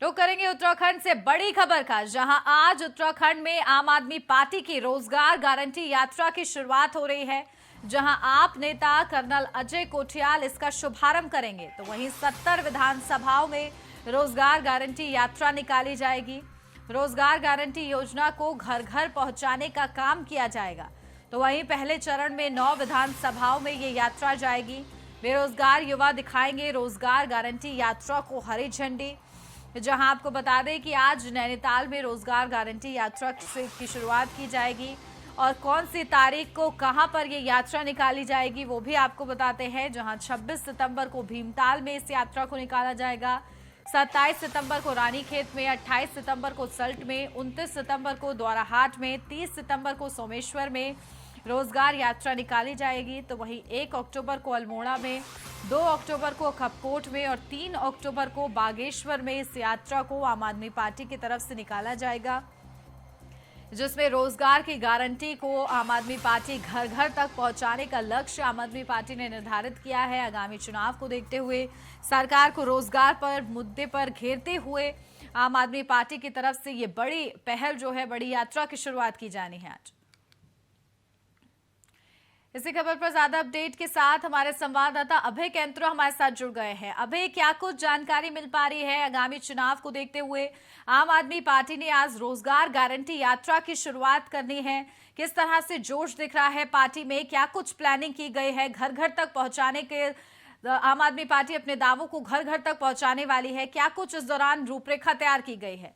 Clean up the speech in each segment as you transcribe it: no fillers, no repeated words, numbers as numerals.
रुक करेंगे उत्तराखंड से बड़ी खबर का, जहां आज उत्तराखंड में आम आदमी पार्टी की रोजगार गारंटी यात्रा की शुरुआत हो रही है, जहां आप नेता कर्नल अजय कोठियाल इसका शुभारंभ करेंगे। तो वहीं 70 विधानसभाओं में रोजगार गारंटी यात्रा निकाली जाएगी। रोजगार गारंटी योजना को घर घर पहुंचाने का काम किया जाएगा। तो वहीं पहले चरण में 9 विधानसभाओं में ये यात्रा जाएगी। बेरोजगार युवा दिखाएंगे रोजगार गारंटी यात्रा को हरी झंडी। जहां आपको बता दें कि आज नैनीताल में रोजगार गारंटी यात्रा की शुरुआत की जाएगी और कौन सी तारीख को कहां पर ये यात्रा निकाली जाएगी वो भी आपको बताते हैं। जहां 26 सितंबर को भीमताल में इस यात्रा को निकाला जाएगा, 27 सितंबर को रानीखेत में, 28 सितंबर को सल्ट में, 29 सितंबर को द्वाराहाट में, 30 सितंबर को सोमेश्वर में रोजगार यात्रा निकाली जाएगी। तो वहीं 1 अक्टूबर को अल्मोड़ा में, 2 अक्टूबर को कपकोट में और 3 अक्टूबर को बागेश्वर में इस यात्रा को आम आदमी पार्टी की तरफ से निकाला जाएगा, जिसमें रोजगार की गारंटी को आम आदमी पार्टी घर घर तक पहुंचाने का लक्ष्य आम आदमी पार्टी ने निर्धारित किया है। आगामी चुनाव को देखते हुए सरकार को रोजगार पर मुद्दे पर घेरते हुए आम आदमी पार्टी की तरफ से ये बड़ी पहल जो है, बड़ी यात्रा की शुरुआत की जानी है आज। इसी खबर पर ज्यादा अपडेट के साथ हमारे संवाददाता अभय केंद्रो हमारे साथ जुड़ गए हैं। अभय, क्या कुछ जानकारी मिल पा रही है? आगामी चुनाव को देखते हुए आम आदमी पार्टी ने आज रोजगार गारंटी यात्रा की शुरुआत करनी है, किस तरह से जोश दिख रहा है पार्टी में? क्या कुछ प्लानिंग की गई है? घर घर तक पहुंचाने के आम आदमी पार्टी अपने दावों को घर घर तक पहुंचाने वाली है, क्या कुछ इस दौरान रूपरेखा तैयार की गई है?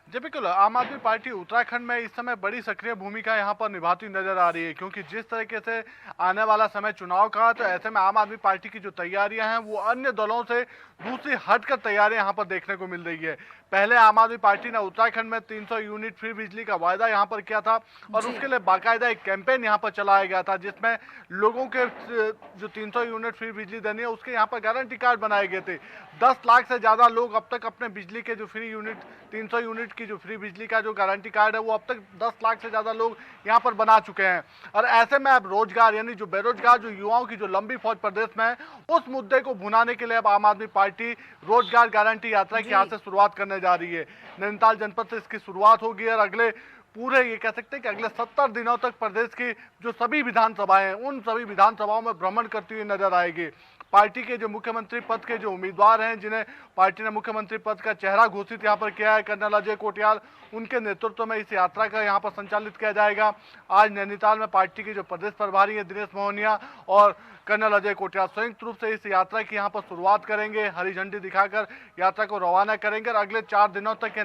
जी बिल्कुल, आम आदमी पार्टी उत्तराखंड में इस समय बड़ी सक्रिय भूमिका यहाँ पर निभाती नजर आ रही है, क्योंकि जिस तरीके से आने वाला समय चुनाव का, तो ऐसे में आम आदमी पार्टी की जो तैयारियां हैं वो अन्य दलों से दूसरी हटकर तैयारियां यहाँ पर देखने को मिल रही है। पहले आम आदमी पार्टी ने उत्तराखंड में 300 यूनिट फ्री बिजली का वायदा यहाँ पर किया था और उसके लिए बाकायदा एक कैंपेन यहाँ पर चलाया गया था, जिसमें लोगों के जो 300 यूनिट फ्री बिजली देनी है उसके यहाँ पर गारंटी कार्ड बनाए गए थे। 10 लाख से ज्यादा लोग अब तक अपने बिजली के जो फ्री यूनिट 300 यूनिट की जो फ्री बिजली का जो गारंटी कार्ड है वो अब तक 10 लाख से ज्यादा लोग यहाँ पर बना चुके हैं। और ऐसे में अब रोजगार यानी जो बेरोजगार जो युवाओं की जो लंबी फौज प्रदेश में है, उस मुद्दे को भुनाने के लिए अब आम आदमी पार्टी रोजगार गारंटी यात्रा की यहाँ से शुरुआत करने जा रही है। नैनीताल जनपद से इसकी शुरुआत होगी और अगले पूरे ये कह सकते हैं कि अगले 70 दिनों तक प्रदेश की जो सभी विधानसभाएं हैं उन सभी विधानसभाओं में भ्रमण करती हुई नजर आएगी। पार्टी के जो मुख्यमंत्री पद के जो उम्मीदवार हैं, जिन्हें पार्टी ने मुख्यमंत्री पद का चेहरा घोषित यहाँ पर किया है, कर्नल अजय कोठियाल, उनके नेतृत्व में इस यात्रा का यहाँ पर संचालित किया जाएगा। आज नैनीताल में पार्टी के जो प्रदेश प्रभारी है दिनेश मोहनिया और कर्नल अजय कोठियाल संयुक्त रूप से इस यात्रा की यहाँ पर शुरुआत करेंगे, हरी झंडी दिखाकर यात्रा को रवाना करेंगे और अगले 4 दिनों तक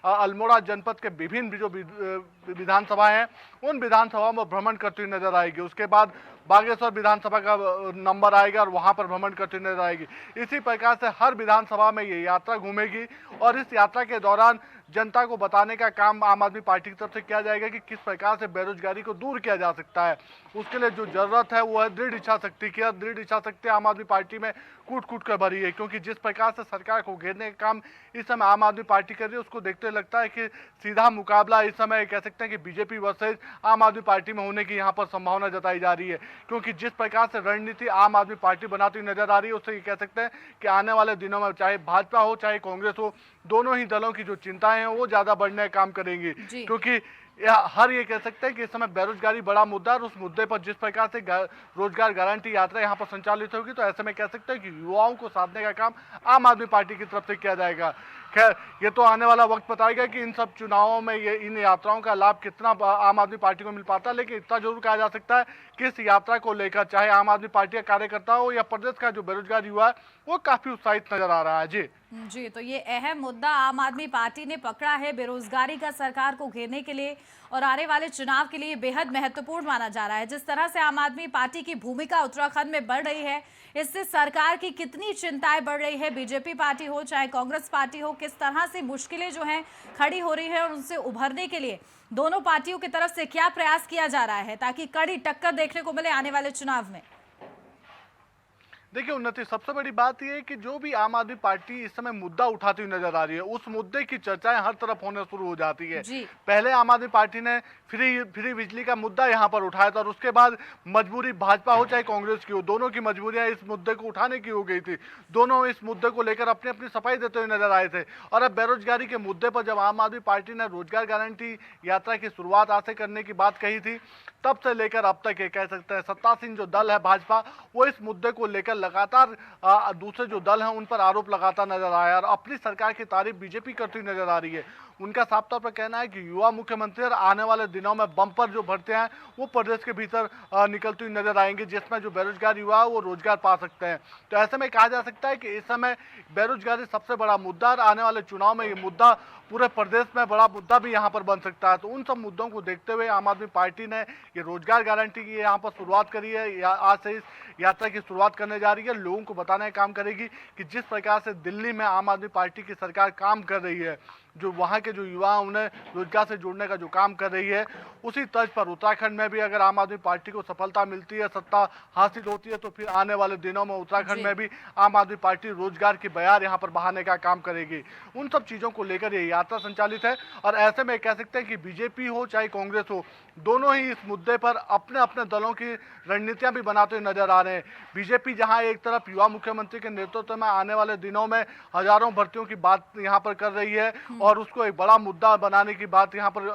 अल्मोड़ा जनपद के विभिन्न जो विधानसभाएं हैं उन विधानसभाओं में भ्रमण करती हुई नजर आएगी। उसके बाद बागेश्वर विधानसभा का नंबर आएगा और वहां पर भ्रमण करती हुई नजर आएगी। इसी प्रकार से हर विधानसभा में ये यात्रा घूमेगी और इस यात्रा के दौरान जनता को बताने का काम आम आदमी पार्टी की तरफ से किया जाएगा कि किस प्रकार से बेरोजगारी को दूर किया जा सकता है। उसके लिए जो जरूरत है वो है दृढ़ इच्छा शक्ति की। दृढ़ इच्छा शक्ति आम आदमी पार्टी में कूट कूट कर भरी है, क्योंकि जिस प्रकार से सरकार को घेरने का काम इस समय आम आदमी पार्टी कर रही है, उसको देखते लगता है कि सीधा मुकाबला इस समय कह सकते हैं कि बीजेपी वर्सेज आम आदमी पार्टी में होने की यहाँ पर संभावना जताई जा रही है। क्योंकि जिस प्रकार से रणनीति आम आदमी पार्टी बनाती हुई नजर आ रही है, उससे ये कह सकते हैं कि आने वाले दिनों में चाहे भाजपा हो चाहे कांग्रेस हो, दोनों ही दलों की जो चिंताएं हैं वो ज्यादा बढ़ने का काम करेंगी। क्योंकि हर ये कह सकते हैं कि इस समय बेरोजगारी बड़ा मुद्दा है और उस मुद्दे पर जिस प्रकार से रोजगार गारंटी यात्रा यहाँ पर संचालित होगी, तो ऐसे में कह सकते हैं कि युवाओं को साधने का काम आम आदमी पार्टी की तरफ से किया जाएगा। खैर, ये तो आने वाला वक्त बताएगा कि इन सब चुनावों में ये इन यात्राओं का लाभ कितना आम आदमी पार्टी को मिल पाता है, लेकिन इतना जरूर कहा जा सकता है कि इस यात्रा को लेकर चाहे आम आदमी पार्टी का कार्यकर्ता हो या प्रदेश का जो बेरोजगार युवा है वो काफी उत्साहित नजर आ रहा है। जी तो ये अहम मुद्दा आम आदमी पार्टी ने पकड़ा है बेरोजगारी का सरकार को घेरने के लिए और आने वाले चुनाव के लिए बेहद महत्वपूर्ण माना जा रहा है। जिस तरह से आम आदमी पार्टी की भूमिका उत्तराखंड में बढ़ रही है, इससे सरकार की कितनी चिंताएं बढ़ रही है, बीजेपी पार्टी हो चाहे कांग्रेस पार्टी हो, किस तरह से मुश्किलें जो हैं खड़ी हो रही है और उनसे उभरने के लिए दोनों पार्टियों की तरफ से क्या प्रयास किया जा रहा है ताकि कड़ी टक्कर देखने को मिले आने वाले चुनाव में। देखिए उन्नति, सबसे बड़ी बात यह है कि जो भी आम आदमी पार्टी इस समय मुद्दा उठाती हुई नजर आ रही है, उस मुद्दे की चर्चाएं हर तरफ होने शुरू हो जाती है। जी। पहले आम आदमी पार्टी ने फ्री बिजली का मुद्दा यहाँ पर उठाया था और उसके बाद मजबूरी भाजपा हो चाहे कांग्रेस की हो, दोनों की मजबूरियां इस मुद्दे को उठाने की हो गई थी। दोनों इस मुद्दे को लेकर अपनी अपनी सफाई देते हुए नजर आए थे। और अब बेरोजगारी के मुद्दे पर जब आम आदमी पार्टी ने रोजगार गारंटी यात्रा की शुरुआत आज से करने की बात कही थी, तब से लेकर अब तक ये कह सकते हैं सत्तासीन जो दल है भाजपा, वो इस मुद्दे को लेकर लगातार दूसरे जो दल हैं उन पर आरोप लगाता नजर आया और अपनी सरकार की तारीफ बीजेपी करती हुई नजर आ रही है। उनका साफ तौर पर कहना है कि युवा मुख्यमंत्री और आने वाले दिनों में बम्पर जो भरते हैं वो प्रदेश के भीतर निकलती हुई नजर आएंगी, जिसमें जो बेरोजगार युवा है वो रोजगार पा सकते हैं। तो ऐसे में कहा जा सकता है कि इस समय बेरोजगारी सबसे बड़ा मुद्दा और आने वाले चुनाव में ये मुद्दा पूरे प्रदेश में बड़ा मुद्दा भी यहाँ पर बन सकता है। तो उन सब मुद्दों को देखते हुए आम आदमी पार्टी ने ये रोजगार गारंटी की यहाँ पर शुरुआत करी है, या आज से इस यात्रा की शुरुआत करने जा रही है। लोगों को बताने का काम करेगी कि जिस प्रकार से दिल्ली में आम आदमी पार्टी की सरकार काम कर रही है, जो वहाँ के जो युवा उन्हें रोजगार से जोड़ने का जो काम कर रही है, उसी तर्ज पर उत्तराखंड में भी अगर आम आदमी पार्टी को सफलता मिलती है, सत्ता हासिल होती है, तो फिर आने वाले दिनों में उत्तराखंड में भी आम आदमी पार्टी रोजगार की बयार यहाँ पर बहाने का काम करेगी। उन सब चीजों को लेकर ये यात्रा संचालित है और ऐसे में कह सकते हैं कि बीजेपी हो चाहे कांग्रेस हो, दोनों ही इस मुद्दे पर अपने अपने दलों की रणनीतियां भी बनाते हुए नजर आ रहे हैं। बीजेपी जहां एक तरफ युवा मुख्यमंत्री के नेतृत्व में आने वाले दिनों में हजारों भर्तियों की बात यहां पर कर रही है और उसको एक बड़ा मुद्दा बनाने की बात यहां पर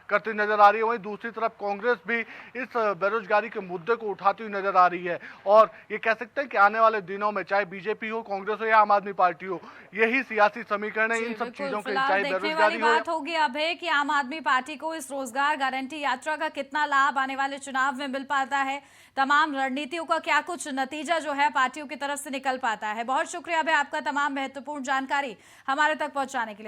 करती नजर आ रही है, वहीं दूसरी तरफ कांग्रेस भी इस बेरोजगारी के मुद्दे को उठाती हुई नजर आ रही है। और ये कह सकते हैं कि आने वाले दिनों में चाहे बीजेपी हो, कांग्रेस हो या आम आदमी पार्टी हो, यही सियासी समीकरण है इन सब चीजों के, चाहे बेरोजगारी हो। बात होगी अब है कि आम आदमी पार्टी को इस रोजगार गारंटी यात्रा का कितना लाभ आने वाले चुनाव में मिल पाता है, तमाम रणनीतियों का क्या कुछ नतीजा जो है पार्टियों की तरफ से निकल पाता है। बहुत शुक्रिया अभय आपका तमाम महत्वपूर्ण जानकारी हमारे तक पहुंचाने के लिए।